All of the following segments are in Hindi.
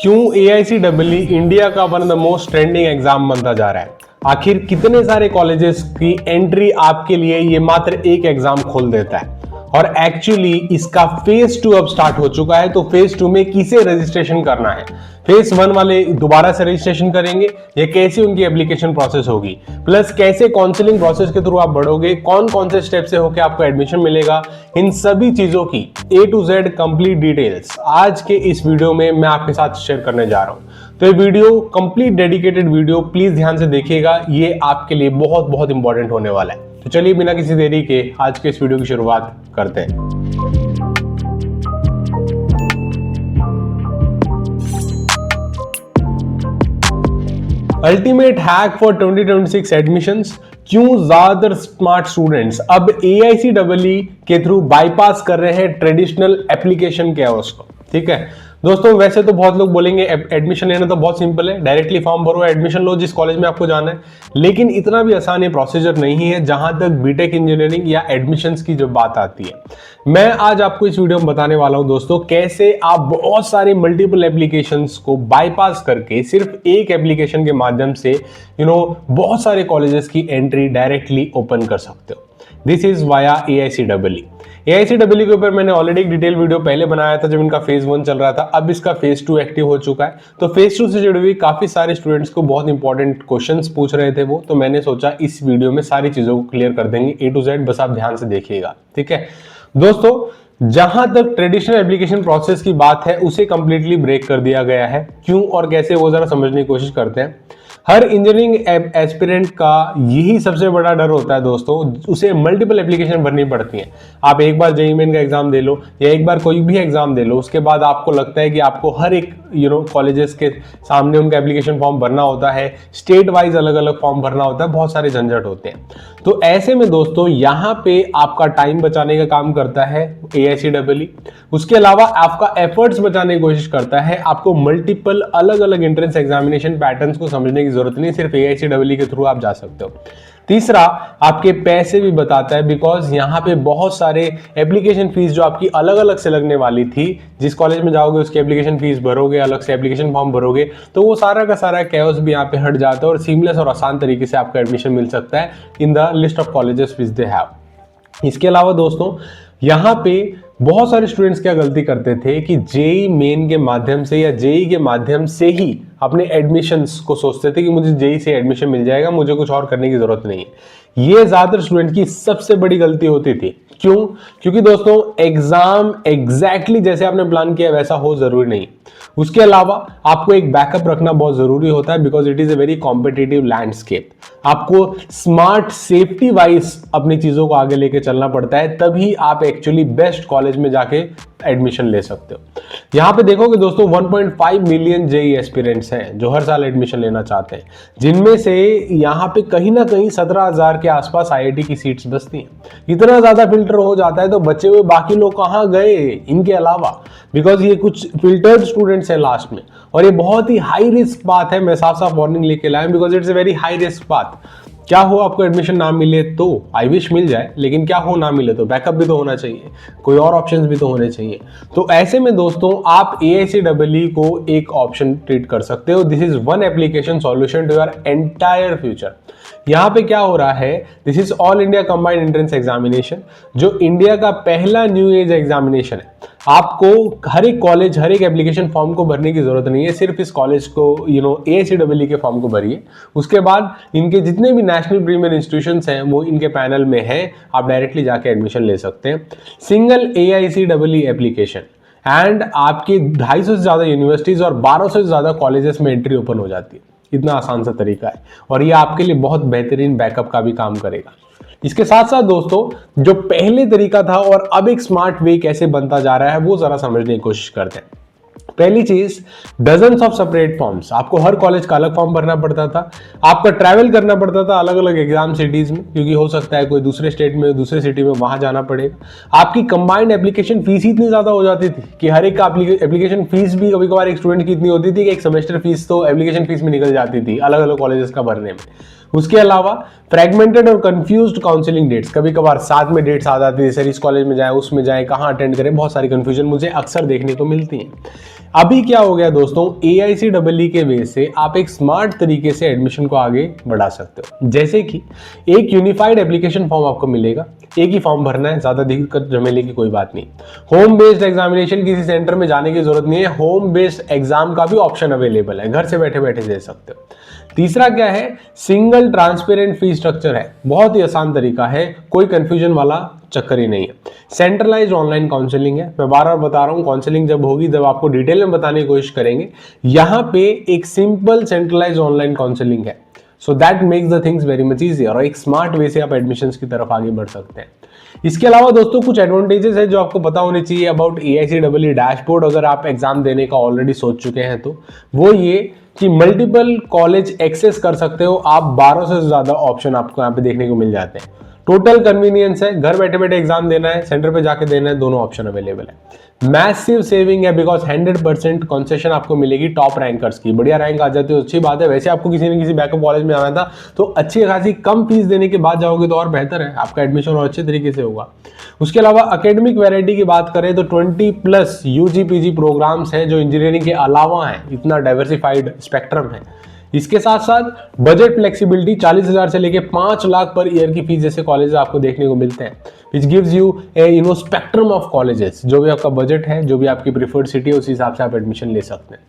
क्यों AICEE इंडिया का one of the most trending exam बनता जा रहा है? आखिर कितने सारे कॉलेजेस की एंट्री आपके लिए ये मात्र एक एग्जाम खोल देता है? और एक्चुअली इसका फेज 2 अब स्टार्ट हो चुका है, तो फेज 2 में किसे रजिस्ट्रेशन करना है? फेज 1 वाले दोबारा से रजिस्ट्रेशन करेंगे या कैसे उनकी एप्लीकेशन प्रोसेस होगी, प्लस कैसे काउंसलिंग प्रोसेस के थ्रू आप बढ़ोगे, कौन कौन से स्टेप से होकर आपको एडमिशन मिलेगा, इन सभी चीजों की A to Z complete details आज के इस वीडियो में मैं आपके साथ शेयर करने जा रहा हूं। तो ये video complete dedicated video, please ध्यान से देखिएगा, ये आपके लिए बहुत बहुत इंपॉर्टेंट होने वाला है। तो चलिए बिना किसी देरी के आज के इस वीडियो की शुरुआत करते हैं। अल्टीमेट हैक फॉर 2026 एडमिशंस, क्यों ज्यादातर स्मार्ट स्टूडेंट्स अब AICEE के थ्रू बाईपास कर रहे हैं ट्रेडिशनल एप्लीकेशन केओस को। ठीक है दोस्तों, वैसे तो बहुत लोग बोलेंगे एडमिशन लेना तो बहुत सिंपल है, डायरेक्टली फॉर्म भरो, एडमिशन लो जिस कॉलेज में आपको जाना है, लेकिन इतना भी आसान ये प्रोसीजर नहीं है जहां तक बीटेक इंजीनियरिंग या एडमिशंस की जो बात आती है। मैं आज आपको इस वीडियो में बताने वाला हूं दोस्तों, कैसे आप बहुत सारे मल्टीपल एप्लीकेशंस को बाईपास करके सिर्फ एक एप्लीकेशन के माध्यम से बहुत सारे कॉलेजेस की एंट्री डायरेक्टली ओपन कर सकते हो। This is via AICEE। AICEE के ऊपर मैंने ऑलरेडी एक डिटेल वीडियो पहले बनाया था जब इनका फेज 1 चल रहा था, अब इसका फेज 2 एक्टिव हो चुका है। तो फेज 2 से जुड़ी हुई काफी सारे स्टूडेंट्स को बहुत इंपॉर्टेंट क्वेश्चंस पूछ रहे थे वो, तो मैंने सोचा इस वीडियो में सारी चीजों को क्लियर कर देंगे A to Z, बस आप ध्यान से देखिएगा। ठीक है दोस्तों, जहां तक ट्रेडिशनल एप्लीकेशन प्रोसेस की बात है उसे कंप्लीटली ब्रेक कर दिया गया है। क्यों और कैसे वो जरा समझने की कोशिश करते हैं। हर इंजीनियरिंग एस्पिरेंट का यही सबसे बड़ा डर होता है दोस्तों, उसे मल्टीपल एप्लीकेशन भरनी पड़ती हैं। आप एक बार JEE मेन का एग्जाम दे लो या एक बार कोई भी एग्जाम दे लो, उसके बाद आपको लगता है कि आपको हर एक कॉलेजेस के सामने उनका एप्लीकेशन फॉर्म भरना होता है, स्टेट वाइज अलग अलग फॉर्म भरना होता है, बहुत सारे झंझट होते हैं। तो ऐसे में दोस्तों यहाँ पे आपका टाइम बचाने का काम करता है AICEE। उसके अलावा आपका एफर्ट्स बचाने की कोशिश करता है। आपको मल्टीपल अलग अलग एंट्रेंस एग्जामिनेशन पैटर्न्स को समझने की जरूरत नहीं, सिर्फ AICEE के थ्रू आप जा सकते हो। तीसरा, आपके पैसे भी बताता है, बिकॉज यहाँ पे बहुत सारे एप्लीकेशन फीस जो आपकी अलग अलग से लगने वाली थी, जिस कॉलेज में जाओगे उसकी एप्लीकेशन फीस भरोगे, अलग से एप्लीकेशन फॉर्म भरोगे, तो वो सारा का सारा कैओस भी यहाँ पे हट जाता है और सीमलेस और आसान तरीके से आपका एडमिशन मिल सकता है in the list of colleges which they have. इसके अलावा दोस्तों यहाँ पे बहुत सारे स्टूडेंट्स क्या गलती करते थे कि JEE मेन के माध्यम से या JEE के माध्यम से ही अपने एडमिशंस को सोचते थे कि मुझे JEE से एडमिशन मिल जाएगा, मुझे कुछ और करने की जरूरत नहीं है। ये ज्यादातर स्टूडेंट की सबसे बड़ी गलती होती थी। क्यों? क्योंकि दोस्तों एग्जाम एग्जैक्टली जैसे आपने प्लान किया वैसा हो जरूरी नहीं। उसके अलावा आपको एक बैकअप रखना बहुत जरूरी होता है, because it is a very competitive landscape. आपको स्मार्ट सेफ्टी वाइज अपनी चीजों को आगे लेके चलना पड़ता है, तभी आप एक्चुअली बेस्ट कॉलेज में जाके एडमिशन ले सकते हो। यहां पे देखोगे दोस्तों 1.5 मिलियन JEE एस्पिरेंट्स हैं जो हर साल एडमिशन लेना चाहते हैं, जिनमें से यहां पे कहीं ना कहीं 17,000 के आसपास IIT की सीट्स बचती हैं। इतना ज्यादा फिल्टर हो जाता है तो बचे हुए बाकी लोग कहां गए इनके अलावा, बिकॉज ये कुछ फिल्टर्ड स्टूडेंट्स हैं लास्ट में, और ये बहुत ही हाई रिस्क बात है। मैं साफ साफ वार्निंग लेके लाया, because it's a very high risk बात। क्या हो आपको एडमिशन ना मिले तो आई विश मिल जाए, लेकिन क्या हो ना मिले तो बैकअप भी तो होना चाहिए, कोई और ऑप्शंस भी तो होने चाहिए। तो ऐसे में दोस्तों आप AICEE को एक ऑप्शन ट्रीट कर सकते हो। This is one application solution to your entire future. यहाँ पे क्या हो रहा है, this is all India combined entrance examination, जो इंडिया का पहला न्यू एज एग्जामिनेशन है। आपको हर एक कॉलेज, हर एक एप्लीकेशन फॉर्म को भरने की जरूरत नहीं है, सिर्फ इस कॉलेज को AICEE के फॉर्म को भरिए। उसके बाद इनके जितने भी नेशनल प्रीमियर इंस्टीट्यूशंस हैं वो इनके पैनल में है, आप डायरेक्टली जाके एडमिशन ले सकते हैं। सिंगल AICEE एप्लीकेशन एंड आपकी 250 से ज्यादा यूनिवर्सिटीज और 1200 से ज्यादा कॉलेजेस में एंट्री ओपन हो जाती है। इतना आसान सा तरीका है और ये आपके लिए बहुत बेहतरीन बैकअप का भी काम करेगा। इसके साथ साथ दोस्तों जो पहले तरीका था और अब एक स्मार्ट वे कैसे बनता जा रहा है वो जरा समझने की कोशिश करते हैं। पहली चीज, डजन्स ऑफ सेपरेट फॉर्म्स। आपको हर कॉलेज का अलग फॉर्म भरना पड़ता था, आपका ट्रैवल करना पड़ता था अलग अलग एग्जाम सिटीज में, क्योंकि हो सकता है कोई दूसरे स्टेट में, दूसरे सिटी में, वहां जाना पड़ेगा। आपकी कंबाइंड एप्लीकेशन फीस ही इतनी ज्यादा हो जाती थी कि हर एक का एप्लीकेशन फीस भी कभी कभार एक स्टूडेंट की इतनी होती थी कि एक सेमेस्टर फीस तो एप्लीकेशन फीस में निकल जाती थी अलग अलग कॉलेजेस का भरने में। उसके अलावा फ्रेगमेंटेड और कंफ्यूज्ड काउंसलिंग डेट्स, कभी कभार साथ में डेट्स आ जाती है, सर इस कॉलेज में जाए उसमें जाए कहाँ अटेंड करें, बहुत सारी कंफ्यूजन मुझे अक्सर देखने को मिलती है। अभी क्या हो गया दोस्तों, AICEE के बेस से आप एक स्मार्ट तरीके से एडमिशन को आगे बढ़ा सकते हो। जैसे कि एक यूनिफाइड एप्लीकेशन फॉर्म आपको मिलेगा, एक ही फॉर्म भरना है, ज्यादा दिक्कत झमेले की कोई बात नहीं। होम बेस्ड एग्जामिनेशन, किसी सेंटर में जाने की जरूरत नहीं है, होम बेस्ड एग्जाम का भी ऑप्शन अवेलेबल है, घर से बैठे बैठे दे सकते हो। तीसरा क्या है, सिंगल ट्रांसपेरेंट फी स्ट्रक्चर है, बहुत ही आसान तरीका है, कोई कंफ्यूजन वाला चक्कर ही नहीं है। सेंट्रलाइज्ड ऑनलाइन काउंसलिंग है, मैं बार बार बता रहा हूं, काउंसलिंग जब होगी जब आपको डिटेल में बताने की कोशिश करेंगे। यहां पे एक सिंपल सेंट्रलाइज्ड ऑनलाइन काउंसलिंग है, so that makes the things very much easier, और एक स्मार्ट वे से आप एडमिशंस की तरफ आगे बढ़ सकते हैं। इसके अलावा दोस्तों कुछ एडवांटेजेस है जो आपको पता होने चाहिए अबाउट AICEE डैशबोर्ड, अगर आप एग्जाम देने का ऑलरेडी सोच चुके हैं तो वो ये कि मल्टीपल कॉलेज एक्सेस कर सकते हो आप, 12 से ज्यादा ऑप्शन आपको यहाँ पे देखने को मिल जाते हैं। टोटल कन्वीनियंस है, घर बैठे बैठे एग्जाम देना है, सेंटर पे जाके देना है, दोनों ऑप्शन अवेलेबल है। मैसिव सेविंग है बिकॉज 100% कंसेशन आपको मिलेगी टॉप रैंकर्स की, बढ़िया रैंक आ जाती है अच्छी बात है, वैसे आपको किसी न किसी बैकअप कॉलेज में आना था तो अच्छी खासी कम फीस देने के बाद जाओगे तो और बेहतर है, आपका एडमिशन और अच्छे तरीके से होगा। उसके अलावा एकेडमिक वैरायटी की बात करें तो 20+ UG PG प्रोग्राम्स हैं जो इंजीनियरिंग के अलावा हैं, इतना डाइवर्सिफाइड स्पेक्ट्रम है। इसके साथ साथ बजट फ्लेक्सिबिलिटी, 40,000 से लेके 5 लाख पर ईयर की फीस जैसे कॉलेज आपको देखने को मिलते हैं, which gives U A spectrum of colleges. जो भी आपका बजट है, जो भी आपकी प्रिफर्ड सिटी है, उस हिसाब से आप एडमिशन ले सकते हैं।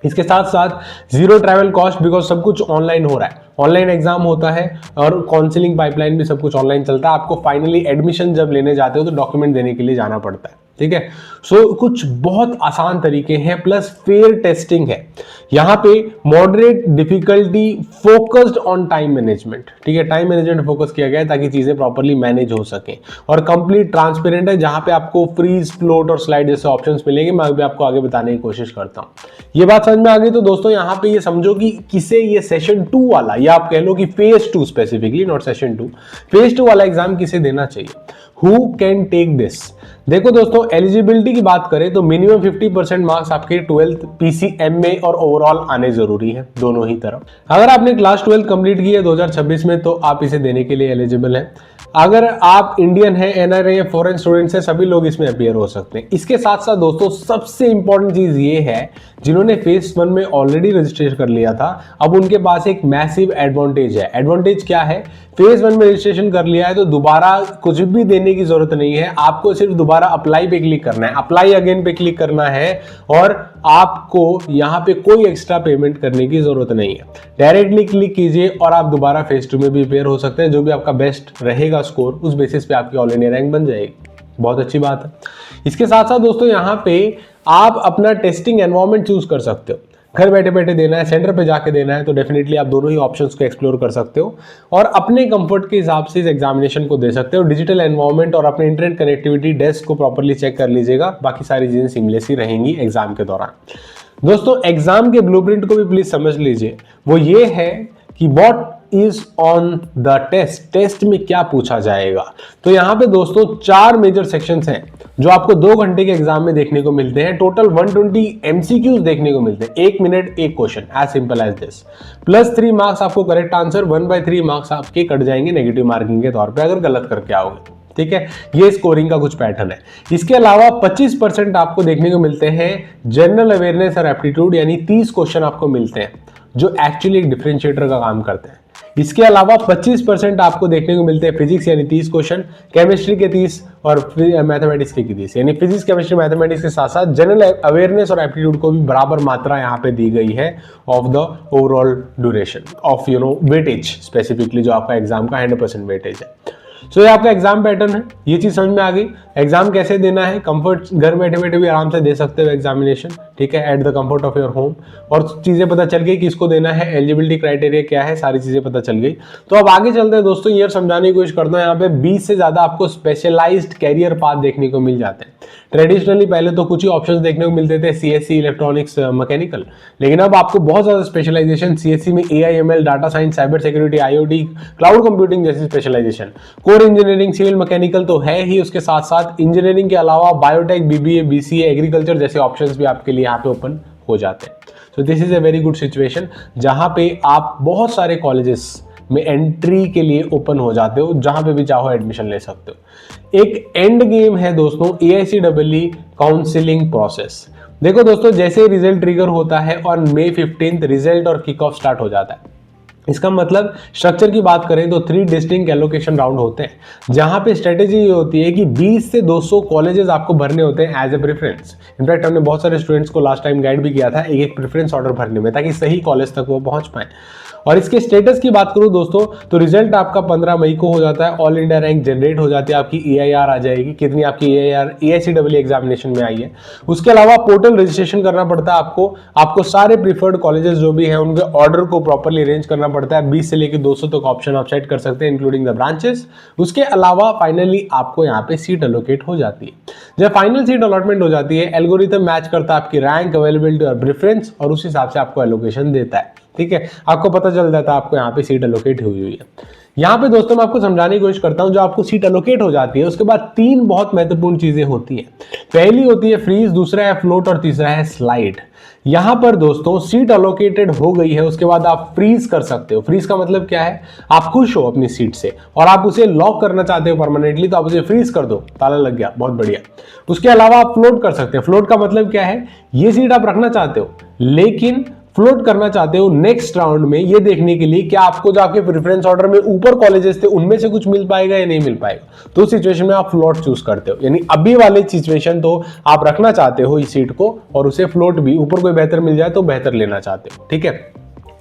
इसके साथ साथ जीरो ट्रैवल कॉस्ट बिकॉज सब कुछ ऑनलाइन हो रहा है, ऑनलाइन एग्जाम होता है और काउंसलिंग पाइपलाइन भी सब कुछ ऑनलाइन चलता है। आपको फाइनली एडमिशन जब लेने जाते हो तो डॉक्यूमेंट देने के लिए जाना पड़ता है, ठीक है। सो कुछ बहुत आसान तरीके हैं, प्लस फेयर टेस्टिंग है यहाँ पे, moderate difficulty, focused on time management, ठीक है, टाइम मैनेजमेंट फोकस किया गया है ताकि चीजें प्रॉपर्ली मैनेज हो सके, और कंप्लीट ट्रांसपेरेंट है जहां पे आपको फ्रीज, फ्लोट और स्लाइड जैसे ऑप्शंस मिलेंगे, मैं अभी आपको आगे बताने की कोशिश करता हूं। ये बात समझ में आ गई तो दोस्तों यहाँ पे ये समझो कि किसे ये सेशन 2 वाला, या आप कह लो कि phase 2 specifically, not session 2, phase 2 वाला एग्जाम किसे देना चाहिए, हु कैन टेक दिस। देखो दोस्तों, एलिजिबिलिटी की बात करें तो मिनिमम 50% मार्क्स आपके 12th PCMA और ओवरऑल आने जरूरी है, दोनों ही तरफ। अगर आपने क्लास 12 कंप्लीट की है 2026 में तो आप इसे देने के लिए एलिजिबल हैं। अगर आप इंडियन है, NRI, फॉरेन स्टूडेंट्स है, सभी लोग इसमें अपीयर हो सकते हैं। इसके साथ साथ दोस्तों सबसे इंपॉर्टेंट चीज ये है, जिन्होंने फेज 1 में ऑलरेडी रजिस्ट्रेशन कर लिया था, अब उनके पास एक मैसिव एडवांटेज है। एडवांटेज क्या है, फेज 1 में रजिस्ट्रेशन कर लिया है तो दोबारा कुछ भी देने की जरूरत नहीं है, आपको सिर्फ दोबारा अप्लाई पे क्लिक करना है, अप्लाई अगेन पे क्लिक करना है, और आपको यहाँ पे कोई एक्स्ट्रा पेमेंट करने की जरूरत नहीं है। डायरेक्टली क्लिक कीजिए और आप दोबारा फेज 2 में भी प्रिपेयर हो सकते हैं। जो भी आपका बेस्ट रहेगा स्कोर, उस बेसिस पे आपकी ऑल इंडिया रैंक बन जाएगी, बहुत अच्छी बात है। इसके साथ साथ दोस्तों यहाँ पे आप अपना टेस्टिंग एनवायरनमेंट चूज कर सकते हो, घर बैठे बैठे देना है, सेंटर पे जाके देना है, तो डेफिनेटली आप दोनों ही ऑप्शंस को एक्सप्लोर कर सकते हो और अपने कंफर्ट के हिसाब से इस एग्जामिनेशन को दे सकते हो। डिजिटल एनवायरनमेंट और अपने इंटरनेट कनेक्टिविटी, डेस्क को प्रॉपर्ली चेक कर लीजिएगा, बाकी सारी चीजें सीमलेस ही रहेंगी एग्जाम के दौरान। दोस्तों एग्जाम के ब्लूप्रिंट को भी प्लीज समझ लीजिए, वो ये है कि what is on the test, test में क्या पूछा जाएगा। तो यहाँ पे दोस्तों 4 मेजर सेक्शंस हैं जो आपको 2 घंटे के एग्जाम में देखने को मिलते हैं। टोटल 120 MCQs देखने को मिलते हैं, 1 minute 1 question, as simple as this. Plus 3 marks आपको करेक्ट आंसर, 1/3 मार्क्स आपके कट जाएंगे नेगेटिव मार्किंग के तौर पे अगर गलत करके आओगे, ठीक है। ये स्कोरिंग का कुछ पैटर्न है। इसके अलावा 25% आपको देखने को मिलते हैं जनरल अवेयरनेस और एप्टीट्यूड, यानी 30 क्वेश्चन आपको मिलते हैं जो एक्चुअली एक डिफरेंशिएटर का काम करते हैं। इसके अलावा 25% आपको देखने को मिलते हैं फिजिक्स यानी 30 क्वेश्चन, केमिस्ट्री के 30 और मैथमेटिक्स के 30, यानी फिजिक्स, केमिस्ट्री, मैथमेटिक्स के साथ साथ जनरल अवेयरनेस और एप्टीट्यूड को भी बराबर मात्रा यहाँ पे दी गई है of the overall duration of weightage, specifically जो आपका एग्जाम का 100% वेटेज है। सो ये आपका एग्जाम पैटर्न है, ये चीज समझ में आ गई। एग्जाम कैसे देना है, कंफर्ट, घर बैठे बैठे भी आराम से दे सकते हो एग्जामिनेशन, ठीक है, at the comfort of your home, और चीजें पता चल गई किसको देना है, एलिजिबिलिटी क्राइटेरिया क्या है, सारी चीजें पता चल गई। तो अब आगे चलते हैं दोस्तों, ये समझाने की कोशिश करता हूँ। यहाँ पे 20 से ज्यादा आपको स्पेशलाइज्ड कैरियर पाथ देखने को मिल जाते हैं। ट्रेडिशनली पहले तो कुछ ही ऑप्शंस देखने को मिलते थे, CSE, इलेक्ट्रॉनिक्स, मैकेनिकल, लेकिन अब आपको बहुत ज्यादा स्पेशलाइजेशन, CSE में AI, ML, data science, cyber security, IoT, cloud computing जैसी specialisation, core engineering, civil, mechanical तो है ही, उसके साथ साथ इंजीनियरिंग के अलावा बायोटेक, BBA, BCA, एग्रीकल्चर जैसे ऑप्शंस भी आपके लिए यहाँ पे ओपन हो जाते हैं। So this is a very good situation जहां पे आप बहुत सारे कॉलेजेस में एंट्री के लिए ओपन हो जाते हो, जहां पे भी चाहो एडमिशन ले सकते हो। एक एंड गेम है दोस्तों AICEE काउंसलिंग प्रोसेस। देखो दोस्तों, जैसे रिजल्ट ट्रिगर होता है और May 15 रिजल्ट और किक ऑफ स्टार्ट हो जाता है। इसका मतलब स्ट्रक्चर की बात करें तो 3 डिस्टिंक्ट एलोकेशन राउंड होते हैं, जहां पे स्ट्रेटेजी ये होती है कि 20 से 200 कॉलेजेस आपको भरने होते हैं एज ए प्रेफरेंस। इनफैक्ट हमने बहुत सारे स्टूडेंट्स को लास्ट टाइम गाइड भी किया था एक एक प्रेफरेंस ऑर्डर भरने में, ताकि सही कॉलेज तक वो पहुंच पाए। और इसके स्टेटस की बात करूं दोस्तों, तो रिजल्ट आपका 15 मई को हो जाता है, ऑल इंडिया रैंक जनरेट हो जाती है, आपकी EIR आ जाएगी, कितनी आपकी EIR AICEE एग्जामिनेशन में आई है। उसके अलावा पोर्टल रजिस्ट्रेशन करना पड़ता है आपको सारे प्रीफर्ड कॉलेजेस जो भी हैं उनके ऑर्डर को प्रॉपर्ली अरेंज करना पड़ता है। 20 से लेकर 200 तक ऑप्शन आप सेट कर सकते हैं, इंक्लूडिंग द ब्रांचेस। उसके अलावा फाइनली आपको यहाँ पे सीट एलोकेट हो जाती है। जब फाइनल सीट अलॉटमेंट हो जाती है, एल्गोरिथम मैच करता है आपकी रैंक, अवेलेबिलिटी और प्रेफरेंस, और उस हिसाब से आपको एलोकेशन देता है। ठीक है, आपको पता चल जाता है आपको यहाँ पे सीट एलोकेट हुई है। यहाँ पे दोस्तों मैं आपको समझाने की कोशिश करता हूँ, जो आपको सीट एलोकेट हो जाती है उसके बाद 3 बहुत महत्वपूर्ण चीजें होती हैं। पहली होती है फ्रीज, दूसरा है फ्लोट और तीसरा है स्लाइड। यहां पर दोस्तों सीट एलोकेटेड हो गई है, उसके बाद आप फ्रीज कर सकते हो। फ्रीज का मतलब क्या है, आप खुश हो अपनी सीट से और आप उसे लॉक करना चाहते हो परमानेंटली, तो आप उसे फ्रीज कर दो, ताला लग गया, बहुत बढ़िया। उसके अलावा आप फ्लोट कर सकते हैं। फ्लोट का मतलब क्या है, ये सीट आप रखना चाहते हो लेकिन फ्लोट करना चाहते हो नेक्स्ट राउंड में, ये देखने के लिए क्या आपको जो आपके प्रेफरेंस ऑर्डर में ऊपर कॉलेजेस थे उनमें से कुछ मिल पाएगा या नहीं मिल पाएगा। तो उस सिचुएशन में आप फ्लोट चूज करते हो, यानी अभी वाले सिचुएशन तो आप रखना चाहते हो इस सीट को और उसे फ्लोट भी, ऊपर कोई बेहतर मिल जाए तो बेहतर लेना चाहते हो। ठीक है,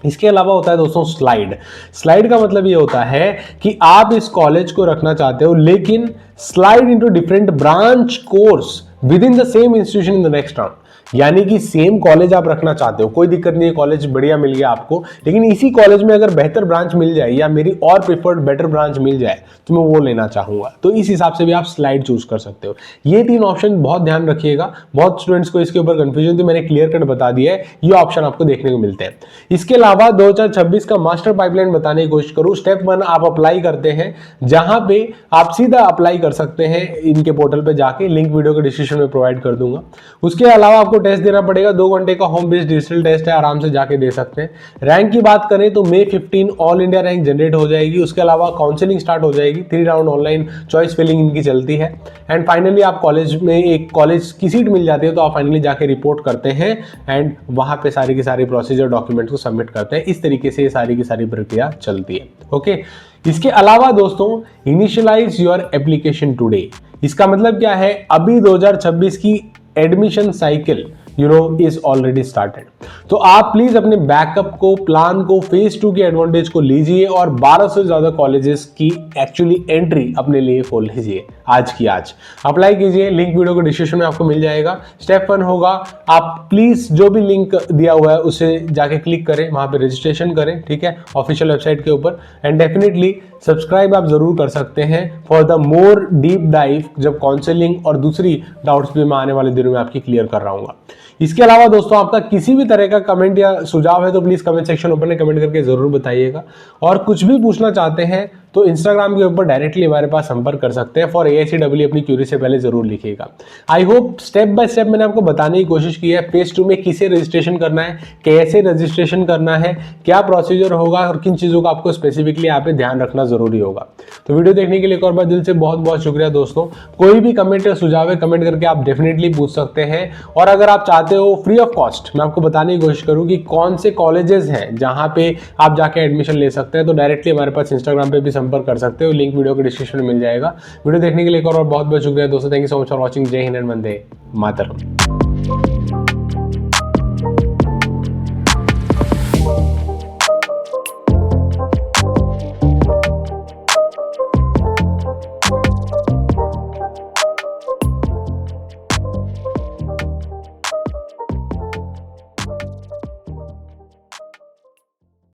इसके अलावा होता है दोस्तों स्लाइड। स्लाइड का मतलब ये होता है कि आप इस कॉलेज को रखना चाहते हो लेकिन slide into different branch course with in the same institution in the next round. यानी कि सेम कॉलेज आप रखना चाहते हो, कोई दिक्कत नहीं है, कॉलेज बढ़िया मिल गया आपको, लेकिन इसी कॉलेज में अगर बेहतर ब्रांच मिल जाए या मेरी और प्रिफर्ड बेटर ब्रांच मिल जाए तो मैं वो लेना चाहूंगा, तो इस हिसाब से भी आप स्लाइड चूज कर सकते हो। ये 3 ऑप्शन बहुत ध्यान रखिएगा, बहुत स्टूडेंट्स को इसके ऊपर कंफ्यूजन थी, मैंने क्लियर कट बता दिया है, ये ऑप्शन आपको देखने को मिलते हैं। इसके अलावा 2026 का मास्टर पाइपलाइन बताने की कोशिश करूं। स्टेप 1 आप अप्लाई करते हैं, जहां पे आप सीधा अप्लाई कर सकते हैं इनके पोर्टल पे जाके, लिंक वीडियो के डिस्क्रिप्शन में प्रोवाइड कर दूंगा। उसके अलावा आपको टेस्ट देना पड़ेगा, 2 घंटे का होम बेस्ड डिजिटल टेस्ट है, आराम से जाके दे सकते हैं। रैंक की बात करें तो May 15 all India rank generate हो जाएगी। उसके अलावा काउंसलिंग स्टार्ट हो जाएगी, 3 राउंड ऑनलाइन चॉइस फिलिंग इनकी चलती है। एंड फाइनली आप कॉलेज में एक कॉलेज की सीट मिल जाती है, तो आप फाइनली जाके रिपोर्ट करते हैं एंड वहां पे सारी की सारी प्रोसीजर डॉक्यूमेंट्स को सबमिट करते हैं। इस तरीके से ये सारी की सारी प्रक्रिया चलती है। ओके, इसके अलावा दोस्तों इनिशियलाइज योर एप्लीकेशन टुडे। इसका मतलब क्या है, अभी 2026 की admission cycle is already started. तो आप प्लीज अपने बैकअप को, प्लान को, फेज 2 के एडवांटेज को लीजिए और 1200 से ज्यादा कॉलेजेस की एक्चुअली एंट्री अपने लिए खोल लीजिए आज की आज। अप्लाई कीजिए, लिंक वीडियो के डिस्क्रिप्शन में आपको मिल जाएगा। स्टेप 1 होगा, आप प्लीज जो भी लिंक दिया हुआ है उसे जाके क्लिक करें, वहां पे रजिस्ट्रेशन करें, ठीक है, ऑफिशियल वेबसाइट के ऊपर। एंड डेफिनेटली सब्सक्राइब आप जरूर कर सकते हैं for the more deep dive, जब काउंसलिंग और दूसरी डाउट्स भी मैं आने वाले दिनों में आपकी क्लियर कर रहा हूँ। इसके अलावा दोस्तों आपका किसी भी तरह का कमेंट या सुझाव है तो प्लीज कमेंट सेक्शन ओपन में कमेंट करके जरूर बताइएगा। और कुछ भी पूछना चाहते हैं तो इंस्टाग्राम के ऊपर डायरेक्टली हमारे पास संपर्क कर सकते हैं। फॉर AICEE अपनी क्यूरी से पहले जरूर लिखिएगा। I hope step by step मैंने आपको बताने की कोशिश की है, फेज 2 में किसे रजिस्ट्रेशन करना है, कैसे रजिस्ट्रेशन करना है, क्या प्रोसीजर होगा और किन चीजों का आपको स्पेसिफिकली यहाँ पे ध्यान रखना जरूरी होगा। तो वीडियो देखने के लिए एक और बार दिल से बहुत बहुत शुक्रिया दोस्तों। कोई भी कमेंट या सुझाव है कमेंट करके आप डेफिनेटली पूछ सकते हैं। और अगर आप चाहते हो फ्री ऑफ कॉस्ट मैं आपको बताने की कोशिश करूँ कि कौन से कॉलेजेस हैं जहाँ पे आप जाके एडमिशन ले सकते हैं, तो डायरेक्टली हमारे पास इंस्टाग्राम पे भी संपर्क कर सकते हो, लिंक वीडियो के डिस्क्रिप्शन में मिल जाएगा। वीडियो देखने के लिए एक और बहुत बहुत शुक्रिया दोस्तों। Thank you so much for watching. जय हिंद एंड वंदे मातरम।